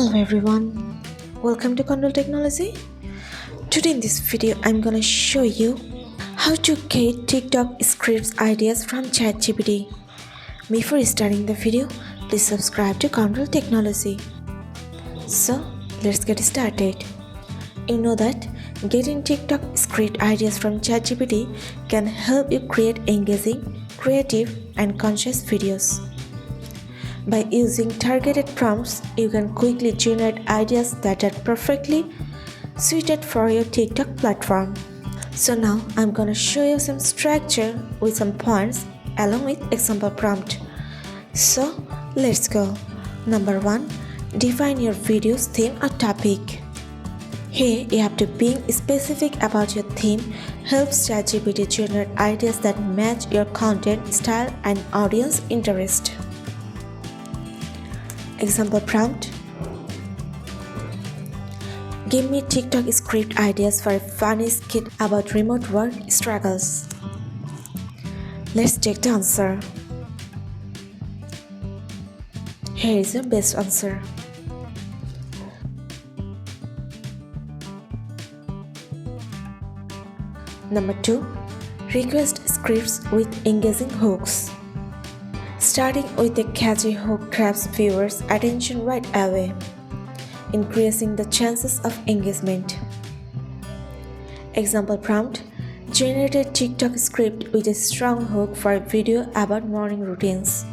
Hello everyone, welcome to Qondle Technology. Today in this video I'm gonna show you how to get TikTok scripts ideas from ChatGPT. Before starting the video, please subscribe to Qondle Technology. So let's get started. You know that getting TikTok script ideas from ChatGPT can help you create engaging, creative and conscious videos. By using targeted prompts, you can quickly generate ideas that are perfectly suited for your TikTok platform. So now I'm gonna show you some structure with some points along with example prompt. So let's go. Number 1. Define your video's theme or topic. Here you have to be specific about your theme helps ChatGPT generate ideas that match your content style and audience interest. Example prompt. Give me TikTok script ideas for a funny skit about remote work struggles. Let's check the answer. Here is your best answer. Number 2. Request scripts with engaging hooks. Starting with a catchy hook grabs viewers' attention right away, increasing the chances of engagement. Example prompt. Generate a TikTok script with a strong hook for a video about morning routines.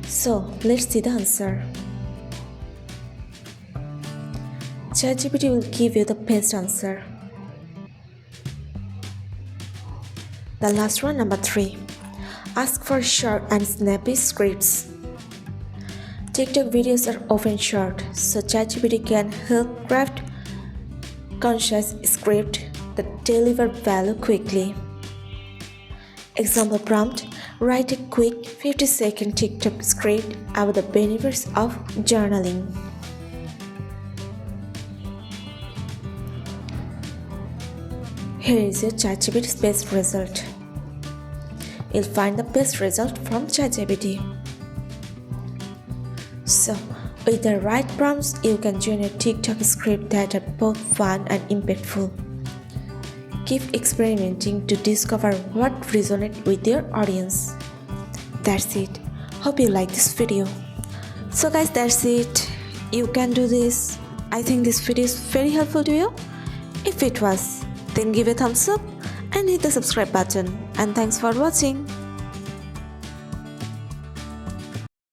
So let's see the answer. ChatGPT will give you the best answer. The last one, number 3. Ask for short and snappy scripts. TikTok videos are often short, so ChatGPT can help craft conscious scripts that deliver value quickly. Example prompt. Write a quick 50-second TikTok script about the benefits of journaling. Here is your ChatGPT's best result. You'll find the best result from ChatGPT. So, with the right prompts, you can generate TikTok scripts that are both fun and impactful. Keep experimenting to discover what resonates with your audience. That's it. Hope you like this video. So guys, that's it. You can do this. I think this video is very helpful to you. If it was, then give a thumbs up and hit the subscribe button. And thanks for watching.